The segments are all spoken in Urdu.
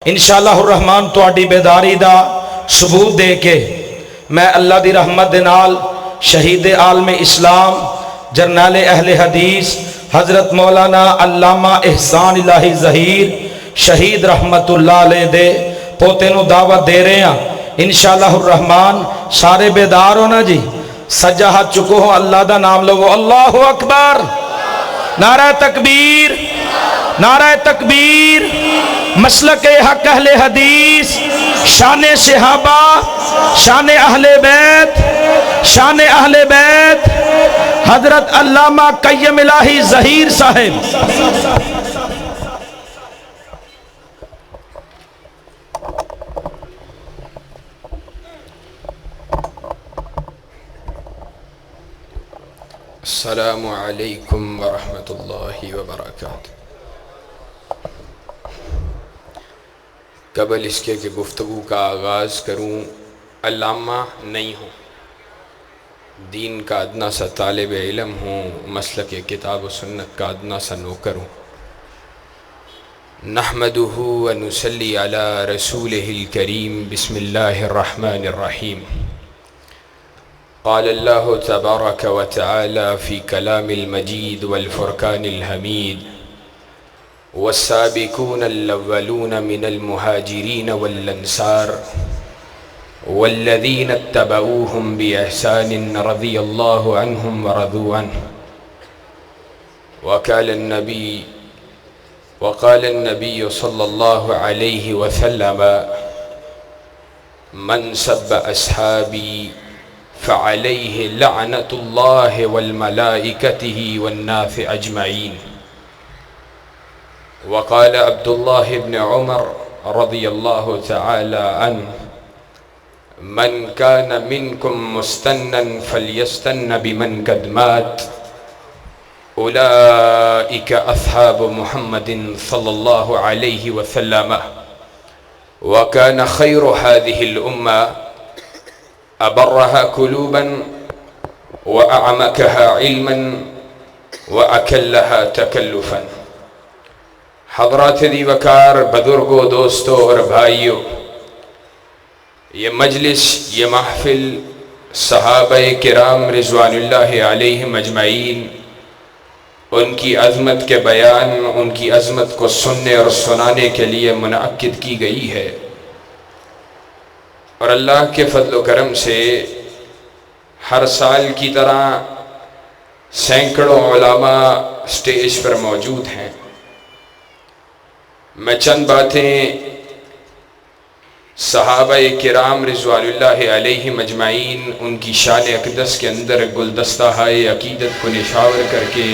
انشاءاللہ الرحمن تواڈی بیداری دا ثبوت دے کے میں اللہ دی رحمت دے نال شہید عالم اسلام جرنیل اہل حدیث حضرت مولانا علامہ احسان الہی ظہیر شہید رحمت اللہ علیہ دے پوتے نو دعوت دے رہے ہیں انشاءاللہ الرحمن۔ سارے بیدار ہو نا جی، سجا ہاتھ چکو ہو، اللہ دا نام لو، اللہ اکبر، نعرہ تکبیر، نعرہ تکبیر، مسلک حق اہل حدیث، شان صحابہ، شان اہل بیت، شان اہل بیت حضرت علامہ قیم الہی ظہیر صاحب۔ السلام علیکم ورحمۃ اللہ وبرکاتہ۔ قبل اس کے کہ گفتگو کا آغاز کروں، علامہ نہیں ہوں، دین کا ادنا سا طالب علم ہوں، مسلک کتاب و سنت کا ادنا سا نوکر ہوں۔ نحمدہ ونصلی علی رسولہ الکریم، بسم اللہ الرحمن الرحیم۔ قال اللہ تبارک و تعالی فی کلام المجید والفرقان الحمید، والسابقون الاولون من المہاجرین والانصار والذین اتبعوهم بإحسان رضی اللہ عنہم ورضوا عنہ۔ وقال النبی صلی اللہ علیہ وسلم من سب اصحابی فعليه لعنة الله والملائكته والناس أجمعين۔ وقال عبد الله بن عمر رضي الله تعالى عنه من كان منكم مستنا فليستن بمن قد مات، أولئك أصحاب محمد صلى الله عليه وسلم۔ وكان خير هذه الأمة أبرها قلوبا وأعمقها علما وأكلها تكلفا۔ حضرات دی وقار، بزرگوں، دوستوں اور بھائیوں، یہ مجلس، یہ محفل صحابہ کرام رضوان اللہ علیہم اجمعین، ان کی عظمت کے بیان، ان کی عظمت کو سننے اور سنانے کے لیے منعقد کی گئی ہے، اور اللہ کے فضل و کرم سے ہر سال کی طرح سینکڑوں علماء سٹیج پر موجود ہیں۔ میں چند باتیں صحابہ کرام رضوان اللہ علیہم اجمعین، ان کی شان اقدس کے اندر گلدستہ عقیدت کو نشاور کر کے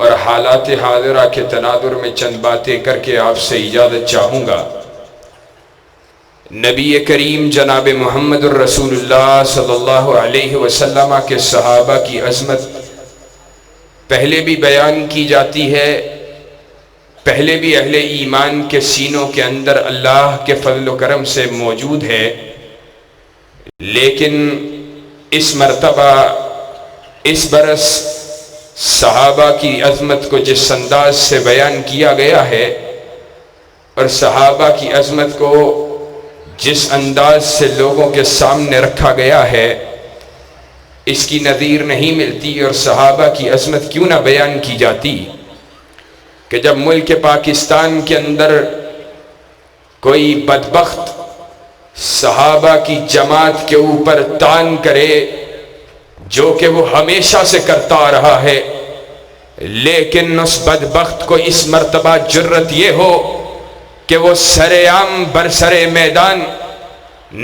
اور حالات حاضرہ کے تناظر میں چند باتیں کر کے آپ سے اجازت چاہوں گا۔ نبی کریم جناب محمد الرسول اللہ صلی اللہ علیہ وسلم کے صحابہ کی عظمت پہلے بھی بیان کی جاتی ہے، پہلے بھی اہل ایمان کے سینوں کے اندر اللہ کے فضل و کرم سے موجود ہے، لیکن اس مرتبہ اس برس صحابہ کی عظمت کو جس انداز سے بیان کیا گیا ہے اور صحابہ کی عظمت کو جس انداز سے لوگوں کے سامنے رکھا گیا ہے، اس کی نظیر نہیں ملتی۔ اور صحابہ کی عظمت کیوں نہ بیان کی جاتی کہ جب ملک پاکستان کے اندر کوئی بدبخت صحابہ کی جماعت کے اوپر طعن کرے، جو کہ وہ ہمیشہ سے کرتا رہا ہے، لیکن اس بدبخت کو اس مرتبہ جرت یہ ہو کہ وہ سر عام برسر میدان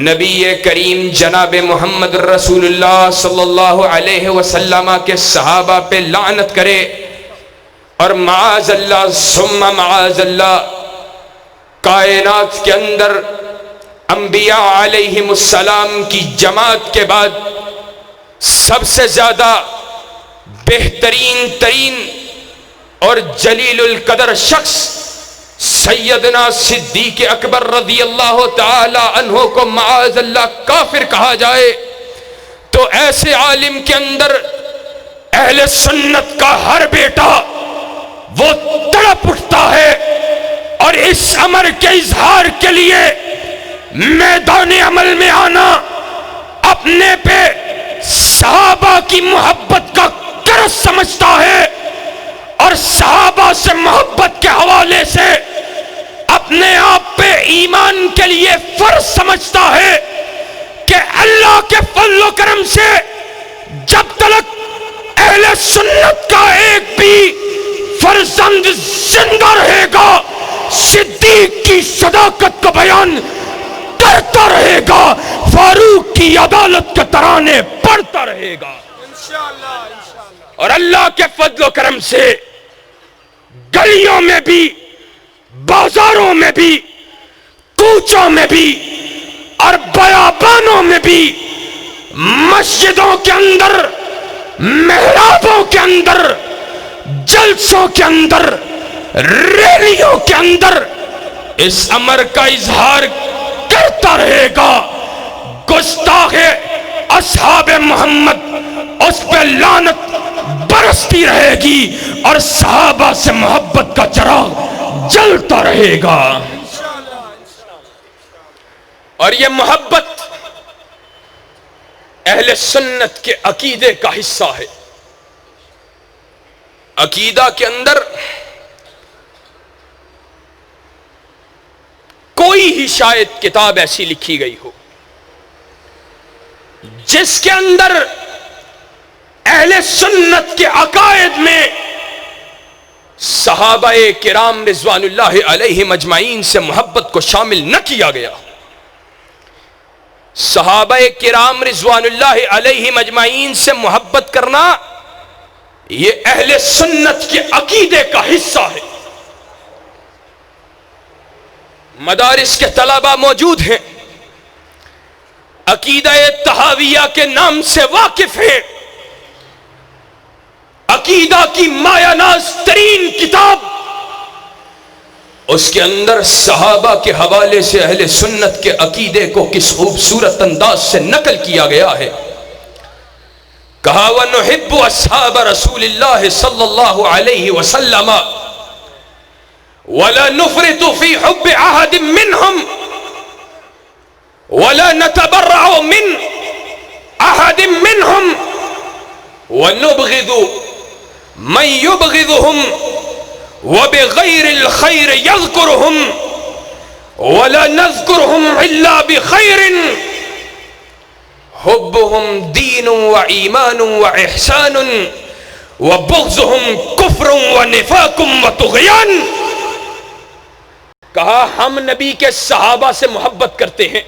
نبی کریم جناب محمد رسول اللہ صلی اللہ علیہ وسلم کے صحابہ پہ لعنت کرے، اور معاذ اللہ ثم معاذ اللہ کائنات کے اندر انبیاء علیہم السلام کی جماعت کے بعد سب سے زیادہ بہترین ترین اور جلیل القدر شخص سیدنا صدیق اکبر رضی اللہ تعالی عنہ کو معاذ اللہ کافر کہا جائے، تو ایسے عالم کے اندر اہل سنت کا ہر بیٹا وہ تڑپ اٹھتا ہے اور اس امر کے اظہار کے لیے میدان عمل میں آنا اپنے پہ صحابہ کی محبت کا قرض سمجھتا ہے، اور صحابہ سے محبت کے حوالے سے اپنے آپ پہ ایمان کے لیے فرض سمجھتا ہے کہ اللہ کے فضل و کرم سے جب تک اہل سنت کا ایک بھی فرزند زندہ رہے گا، صدیق کی صداقت کا بیان کرتا رہے گا، فاروق کی عدالت کے ترانے پڑھتا رہے گا، اور اللہ کے فضل و کرم سے گلیوں میں بھی، بازاروں میں بھی، کوچوں میں بھی اور بیابانوں میں بھی، مسجدوں کے اندر، محرابوں کے اندر، جلسوں کے اندر، ریلیوں کے اندر اس امر کا اظہار کرتا رہے گا۔ گستاخ اصحاب محمد اس پہ لعنت برستی رہے گی، اور صحابہ سے محبت کا چراغ جلتا رہے گا۔ اور یہ محبت اہل سنت کے عقیدے کا حصہ ہے۔ عقیدہ کے اندر کوئی ہی شاید کتاب ایسی لکھی گئی ہو جس کے اندر اہل سنت کے عقائد میں صحابہ کرام رضوان اللہ علیہم اجمعین سے محبت کو شامل نہ کیا گیا۔ صحابہ کرام رضوان اللہ علیہم اجمعین سے محبت کرنا یہ اہل سنت کے عقیدے کا حصہ ہے۔ مدارس کے طلبہ موجود ہیں، عقیدہ طحاویہ کے نام سے واقف ہیں۔ عقیدہ کی مایہ ناز ترین کتاب، اس کے اندر صحابہ کے حوالے سے اہل سنت کے عقیدے کو کس خوبصورت انداز سے نقل کیا گیا ہے۔ کہا وَنُحِبُّ أَصْحَابَ رَسُولِ اللَّهِ صلی اللہ علیہ وسلم وَلَا نُفْرِطُ فِي حُبِّ أَحَدٍ مِّنْهُمْ وَلَا نَتَبَرَّعُ مِنْ أَحَدٍ مِّنْهُمْ وَنُبْغِضُ مَنْ يُبْغِضُهُمْ وَبِغَيْرِ الْخَيْرِ يَذْكُرُهُمْ وَلَا نَذْكُرُهُمْ إِلَّا بِخَيْرٍ حُبُّهُمْ دِينٌ وَإِيمَانٌ وَإِحْسَانٌ وَبُغْضُهُمْ كُفْرٌ وَنِفَاقٌ وَطُغْيَانٌ۔ کہا ہم نبی کے صحابہ سے محبت کرتے ہیں،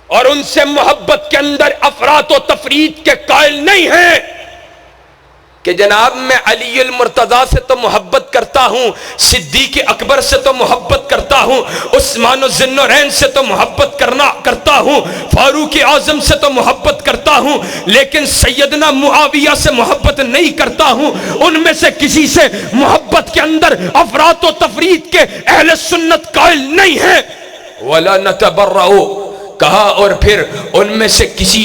اور ان سے محبت کے اندر افراط و تفریط کے قائل نہیں ہیں کہ جناب میں علی المرتضیٰ سے تو محبت کرتا ہوں، صدیق اکبر سے تو محبت کرتا ہوں، عثمان ذی النورین سے تو محبت کرتا ہوں، فاروق اعظم سے تو محبت کرتا ہوں، لیکن سیدنا معاویہ سے محبت نہیں کرتا ہوں۔ ان میں سے کسی سے محبت کے اندر افراط و تفریط کے اہل سنت قائل نہیں ہیں۔ وَلَا نَتَبَرَّعُ، کہا اور پھر ان میں سے کسی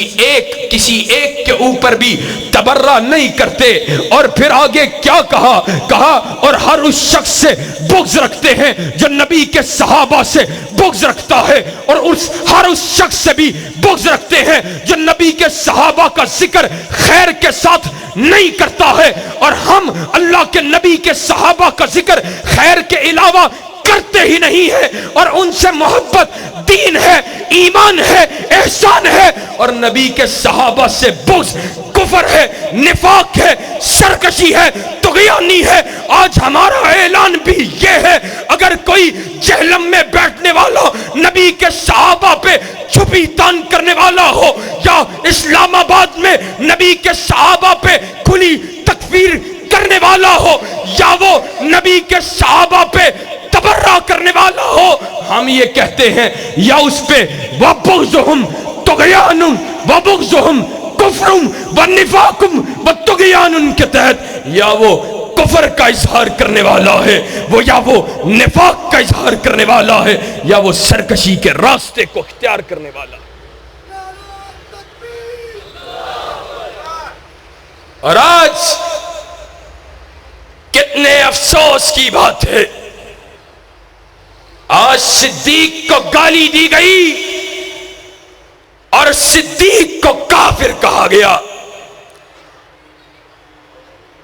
ایک کے اوپر بھی تبرہ نہیں کرتے، اور پھر آگے کیا کہا اور ہر اس شخص سے بغض رکھتے ہیں جو نبی کے صحابہ سے بغض رکھتا ہے، اور ہر اس شخص سے بھی بغض رکھتے ہیں جو نبی کے صحابہ کا ذکر خیر کے ساتھ نہیں کرتا ہے، اور ہم اللہ کے نبی کے صحابہ کا ذکر خیر کے علاوہ کرتے ہی نہیں ہے، اور ان سے محبت دین ہے، ایمان ہے، احسان ہے، اور نبی کے صحابہ سے بغض کفر ہے، نفاق ہے، سرکشی ہے، طغیانی ہے۔ آج ہمارا اعلان بھی یہ ہے، اگر کوئی جہلم میں بیٹھنے والا نبی کے صحابہ پہ چھپی تان کرنے والا ہو، یا اسلام آباد میں نبی کے صحابہ پہ کھلی تکفیر کرنے والا ہو، یا وہ نبی کے صحابہ پہ تبرہ کرنے والا ہو، ہم یہ کہتے ہیں یا اس پہ وَبُغْضُهُمْ طُغْيَانٌ وَبُغْضُهُمْ كُفْرٌ وَنِفَاقٌ وَطُغْيَانٌ کے تحت یا وہ کفر کا اظہار کرنے والا ہے، یا وہ نفاق کا اظہار کرنے والا ہے، یا وہ سرکشی کے راستے کو اختیار کرنے والا ہے۔ اور آج کتنے افسوس کی بات ہے آج صدیق کو گالی دی گئی اور صدیق کو کافر کہا گیا.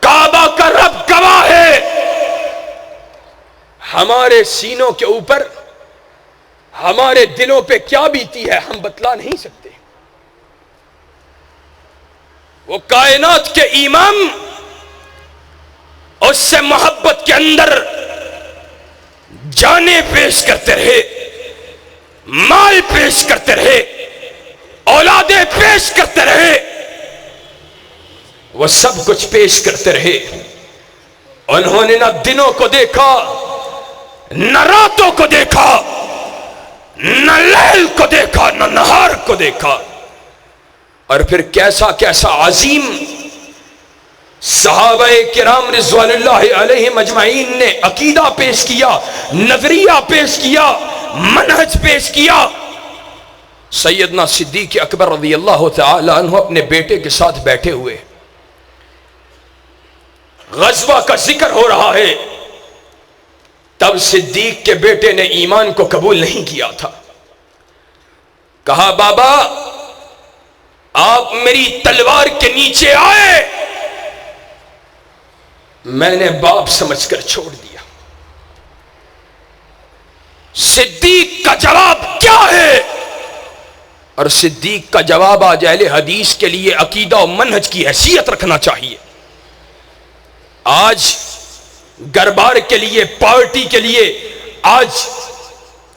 کعبہ کا رب گواہ ہے، ہمارے سینوں کے اوپر ہمارے دلوں پہ کیا بیتی ہے ہم بتلا نہیں سکتے. وہ کائنات کے امام اس سے محبت کے اندر جانیں پیش کرتے رہے، مال پیش کرتے رہے، اولادیں پیش کرتے رہے، وہ سب کچھ پیش کرتے رہے. انہوں نے نہ دنوں کو دیکھا، نہ راتوں کو دیکھا، نہ لیل کو دیکھا، نہ نہار کو دیکھا. اور پھر کیسا کیسا عظیم صحابہ کرام رضوان اللہ علیہم اجمعین نے عقیدہ پیش کیا، نظریہ پیش کیا، منہج پیش کیا. سیدنا صدیق اکبر رضی اللہ تعالی عنہ اپنے بیٹے کے ساتھ بیٹھے ہوئے، غزوہ کا ذکر ہو رہا ہے. تب صدیق کے بیٹے نے ایمان کو قبول نہیں کیا تھا. کہا بابا آپ میری تلوار کے نیچے آئے، میں نے باپ سمجھ کر چھوڑ دیا. صدیق کا جواب کیا ہے؟ اور صدیق کا جواب آج اہل حدیث کے لیے عقیدہ و منہج کی حیثیت رکھنا چاہیے. آج گربار کے لیے، پارٹی کے لیے، آج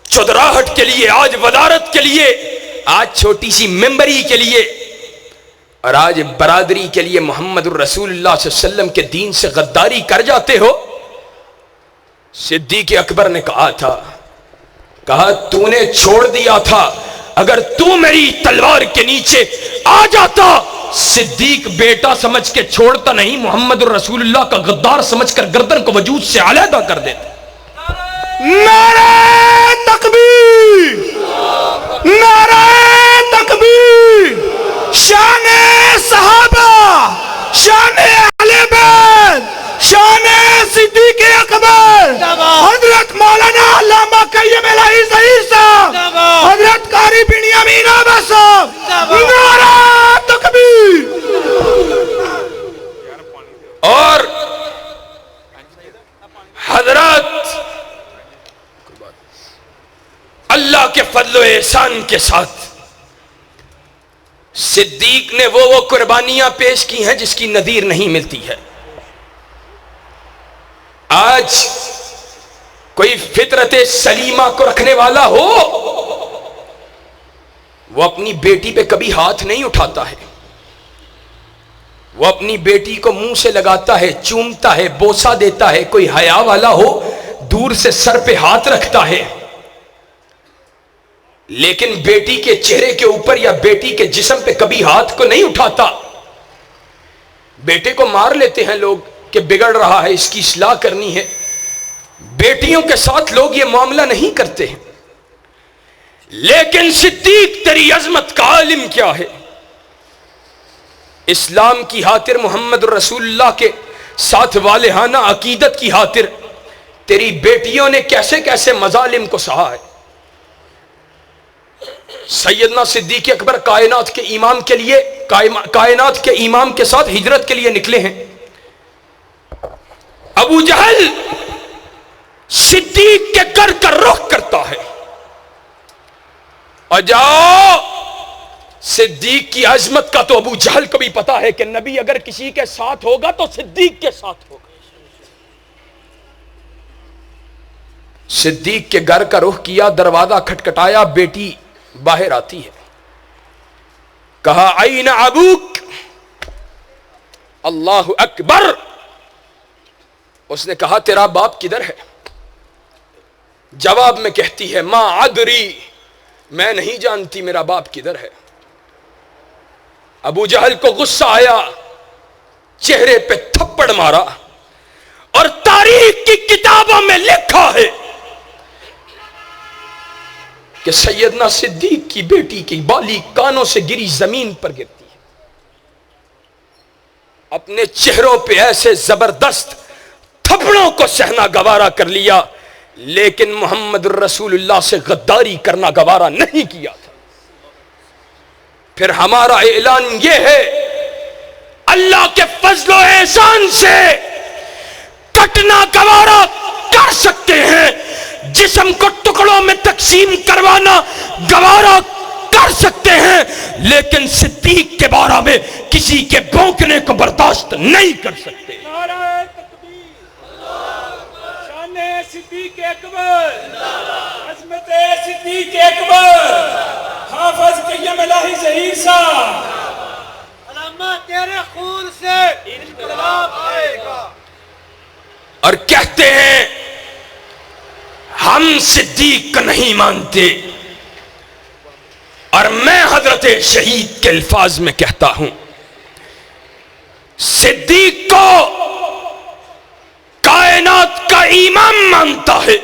چودراہٹ کے لیے، آج وزارت کے لیے، آج چھوٹی سی ممبری کے لیے، اور آج برادری کے لیے محمد الرسول اللہ صلی اللہ علیہ وسلم کے دین سے غداری کر جاتے ہو. صدیق اکبر نے کہا تھا، کہا تو نے چھوڑ دیا تھا، اگر تو میری تلوار کے نیچے آ جاتا صدیق بیٹا سمجھ کے چھوڑتا نہیں، محمد الرسول اللہ کا غدار سمجھ کر گردن کو وجود سے علیحدہ کر دیتا. نعرہ تکبیر، نعرہ تکبیر. شان صحابہ، شان اہل بیت، شان صدیق اکبر، حضرت مولانا علامہ قیم الہی ظہیر صاحب، حضرت قاری بنیامین عباس صاحب. نعرہ تکبیر. اور حضرات اللہ کے فضل و احسان کے ساتھ صدیق نے وہ قربانیاں پیش کی ہیں جس کی نظیر نہیں ملتی ہے. آج کوئی فطرت سلیمہ کو رکھنے والا ہو، وہ اپنی بیٹی پہ کبھی ہاتھ نہیں اٹھاتا ہے. وہ اپنی بیٹی کو منہ سے لگاتا ہے، چومتا ہے، بوسہ دیتا ہے. کوئی حیا والا ہو دور سے سر پہ ہاتھ رکھتا ہے، لیکن بیٹی کے چہرے کے اوپر یا بیٹی کے جسم پہ کبھی ہاتھ کو نہیں اٹھاتا. بیٹے کو مار لیتے ہیں لوگ کہ بگڑ رہا ہے، اس کی اصلاح کرنی ہے. بیٹیوں کے ساتھ لوگ یہ معاملہ نہیں کرتے ہیں. لیکن صدیق تیری عظمت کا عالم کیا ہے؟ اسلام کی خاطر، محمد الرسول اللہ کے ساتھ والہانہ عقیدت کی خاطر تیری بیٹیوں نے کیسے کیسے مظالم کو سہا ہے. سیدنا صدیق اکبر کائنات کے امام کے لیے، کائنات کے امام کے ساتھ ہجرت کے لیے نکلے ہیں. ابو جہل صدیق کے گھر کا رخ کرتا ہے، اور جاؤ صدیق کی عظمت کا تو ابو جہل کو بھی پتا ہے کہ نبی اگر کسی کے ساتھ ہوگا تو صدیق کے ساتھ ہوگا. صدیق کے گھر کا رخ کیا، دروازہ کھٹکھٹایا، بیٹی باہر آتی ہے. کہا این ابوک؟ اللہ اکبر. اس نے کہا تیرا باپ کدھر ہے؟ جواب میں کہتی ہے ما ادری، میں نہیں جانتی میرا باپ کدھر ہے. ابو جہل کو غصہ آیا، چہرے پہ تھپڑ مارا، اور تاریخ کی کتابوں میں لکھا ہے کہ سیدنا صدیق کی بیٹی کی بالی کانوں سے گری زمین پر گرتی ہے. اپنے چہروں پہ ایسے زبردست تھپڑوں کو سہنا گوارا کر لیا لیکن محمد الرسول اللہ سے غداری کرنا گوارا نہیں کیا تھا۔ پھر ہمارا اعلان یہ ہے، اللہ کے فضل و احسان سے کٹنا گوارا کر سکتے ہیں، جسم کو ٹکڑوں میں تقسیم کروانا گوارا کر سکتے ہیں، لیکن صدیق کے بارے میں کسی کے بھونکنے کو برداشت نہیں کر سکتے۔ نعرہ تکبیر، شان صدیق اکبر، عظمت صدیق اکبر، حافظ قیم الہی ظہیر صاحب، علامہ تیرے خون سے انقلاب آئے گا۔ اور کہتے ہیں ہم صدیق کو نہیں مانتے، اور میں حضرت شہید کے الفاظ میں کہتا ہوں، صدیق کو کائنات کا امام مانتا ہے،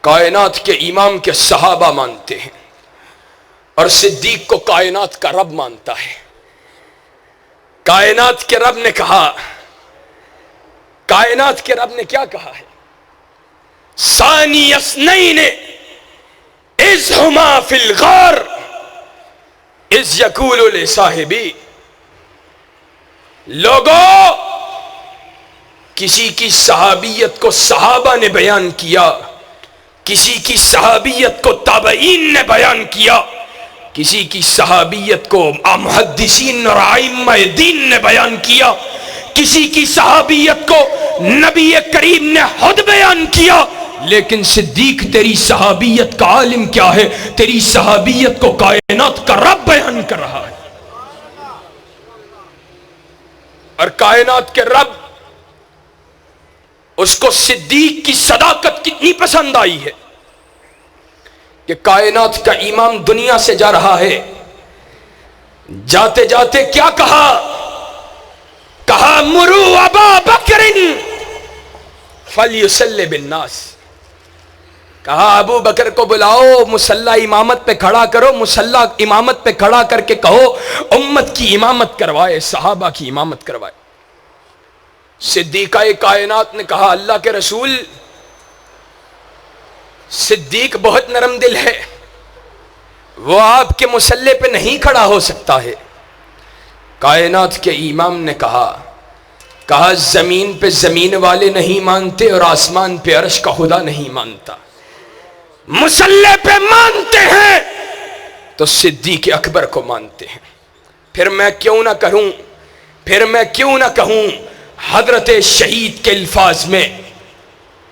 کائنات کے امام کے صحابہ مانتے ہیں، اور صدیق کو کائنات کا رب مانتا ہے۔ کائنات کے رب نے کہا، کائنات کے رب نے کیا کہا ہے؟ ثانی اثنین اذ ہما فی الغار اذ یقول لصاحبی، لوگوں کسی کی صحابیت کو صحابہ نے بیان کیا، کسی کی صحابیت کو تابعین نے بیان کیا، کسی کی صحابیت کو محدثین اور ائمہ دین نے بیان کیا، کسی کی صحابیت کو نبی کریم نے خود بیان کیا، لیکن صدیق تیری صحابیت کا عالم کیا ہے؟ تیری صحابیت کو کائنات کا رب بیان کر رہا ہے۔ اور کائنات کے رب، اس کو صدیق کی صداقت کتنی پسند آئی ہے کہ کائنات کا امام دنیا سے جا رہا ہے، جاتے جاتے کیا کہا؟ کہا مرو ابا بکر فلیصلی بالناس، کہا ابو بکر کو بلاؤ، مصلی امامت پہ کھڑا کرو، مصلی امامت پہ کھڑا کر کے کہو امت کی امامت کروائے، صحابہ کی امامت کروائے۔ صدیقہ کائنات نے کہا اللہ کے رسول، صدیق بہت نرم دل ہے، وہ آپ کے مصلی پہ نہیں کھڑا ہو سکتا ہے۔ کائنات کے امام نے کہا زمین پہ زمین والے نہیں مانتے اور آسمان پہ عرش کا خدا نہیں مانتا، مصلی پہ مانتے ہیں تو صدیق اکبر کو مانتے ہیں۔ پھر میں کیوں نہ کہوں حضرت شہید کے الفاظ میں،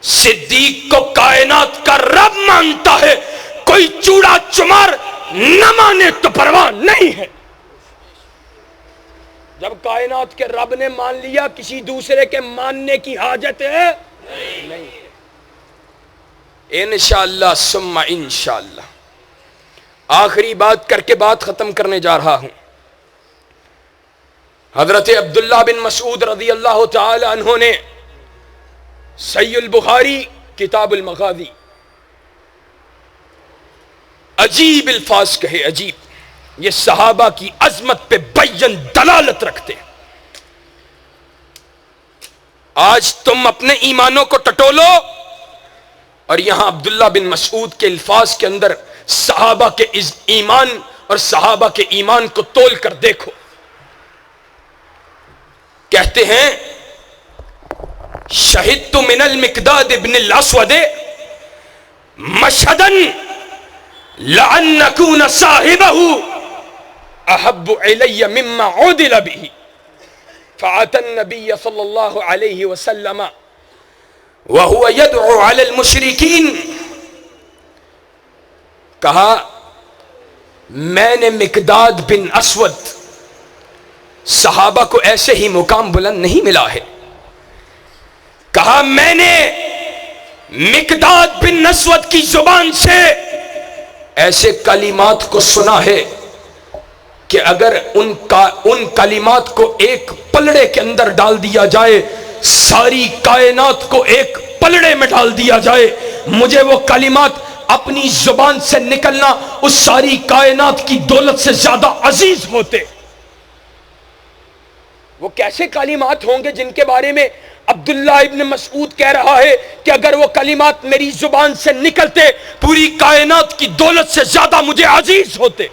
صدیق کو کائنات کا رب مانتا ہے، کوئی چوڑا چمار نہ مانے تو پرواہ نہیں ہے۔ جب کائنات کے رب نے مان لیا، کسی دوسرے کے ماننے کی حاجت ہے نہیں ہے۔ انشاءاللہ ثم انشاءاللہ آخری بات کر کے بات ختم کرنے جا رہا ہوں۔ حضرت عبداللہ بن مسعود رضی اللہ تعالی عنہ نے صحیح البخاری کتاب المغازی عجیب الفاظ کہے، عجیب، یہ صحابہ کی عظمت پہ بیان دلالت رکھتے ہیں۔ آج تم اپنے ایمانوں کو ٹٹولو، اور یہاں عبداللہ بن مسعود کے الفاظ کے اندر صحابہ کے ایمان اور صحابہ کے ایمان کو تول کر دیکھو۔ کہتے ہیں شہدت من المقداد ابن الاسود مشہدا لأن نکون صاحبہ احب علی مما عدل به، فأتى النبي صلی اللہ علیہ وسلم وهو يدعو على المشركين، کہا میں نے مقداد بن اسود، صحابہ کو ایسے ہی مقام بلند نہیں ملا ہے، کہا میں نے مقداد بن اسود کی زبان سے ایسے کلمات کو سنا ہے کہ اگر ان کلمات کو ایک پلڑے کے اندر ڈال دیا جائے، ساری کائنات کو ایک پلڑے میں ڈال دیا جائے، مجھے وہ کلمات اپنی زبان سے نکلنا اس ساری کائنات کی دولت سے زیادہ عزیز ہوتے۔ وہ کیسے کلمات ہوں گے جن کے بارے میں عبداللہ ابن مسعود کہہ رہا ہے کہ اگر وہ کلمات میری زبان سے نکلتے پوری کائنات کی دولت سے زیادہ مجھے عزیز ہوتے.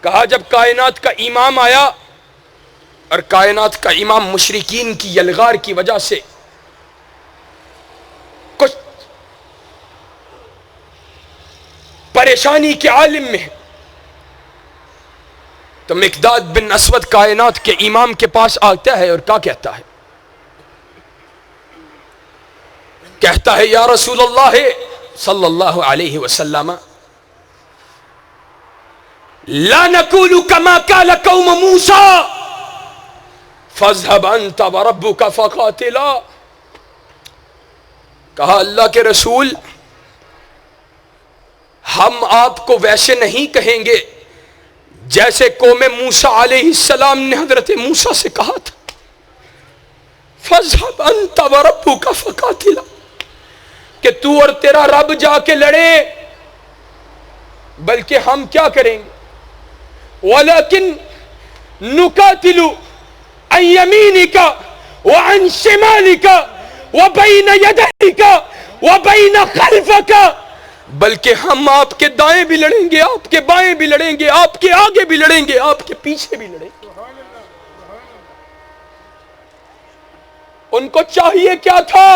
کہا جب کائنات کا امام آیا اور کائنات کا امام مشرکین کی یلغار کی وجہ سے کچھ پریشانی کے عالم میں، تو مقداد بن اسود کائنات کے امام کے پاس آتا ہے اور کیا کہتا ہے؟ کہتا ہے یا رسول اللہ صلی اللہ علیہ وسلم لا نقول كما قال قوم موسى فاذهب انت وربك فقاتلا. کہا اللہ کے رسول ہم آپ کو ویسے نہیں کہیں گے جیسے قوم موسیٰ علیہ السلام نے حضرت موسیٰ سے کہا تھا فاذهب انت وربك فقاتلا، کہ تو اور تیرا رب جا کے لڑے، بلکہ ہم کیا کریں گے؟ وَلَكِنْ نُقَاتِلُ عَنْ يَمِينِكَ وَعَنْ شِمَالِكَ وَبَيْنَ يَدَيْكَ وَبَيْنَ خَلْفَكَ، بلکہ ہم آپ کے دائیں بھی لڑیں گے، آپ کے بائیں بھی لڑیں گے، آپ کے آگے بھی لڑیں گے، آپ کے پیچھے بھی لڑیں گے. ان کو چاہیے کیا تھا؟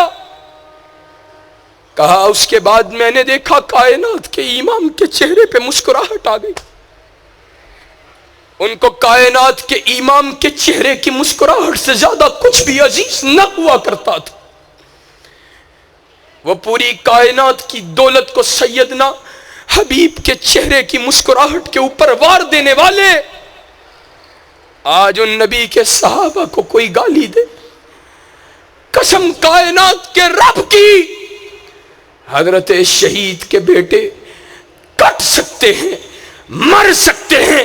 کہا اس کے بعد میں نے دیکھا کائنات کے امام کے چہرے پہ مسکراہٹ آ گئی. ان کو کائنات کے امام کے چہرے کی مسکراہٹ سے زیادہ کچھ بھی عزیز نہ ہوا کرتا تھا. وہ پوری کائنات کی دولت کو سیدنا حبیب کے چہرے کی مسکراہٹ کے اوپر وار دینے والے آج ان نبی کے صحابہ کو کوئی گالی دے، قسم کائنات کے رب کی، حضرت شہید کے بیٹے کٹ سکتے ہیں، مر سکتے ہیں،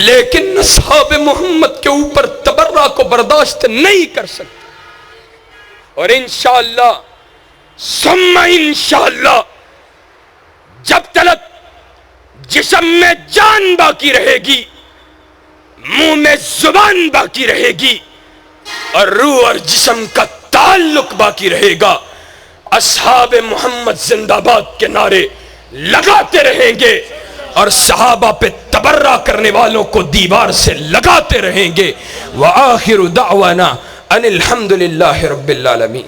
لیکن اصحاب محمد کے اوپر تبرہ کو برداشت نہیں کر سکتے. اور انشاءاللہ ثم انشاءاللہ جب تلک جسم میں جان باقی رہے گی، منہ میں زبان باقی رہے گی، اور روح اور جسم کا تعلق باقی رہے گا، اصحاب محمد زندہ باد کے نعرے لگاتے رہیں گے اور صحابہ پہ تبرہ کرنے والوں کو دیوار سے لگاتے رہیں گے. وآخر دعوانا ان الحمد للہ رب العالمین.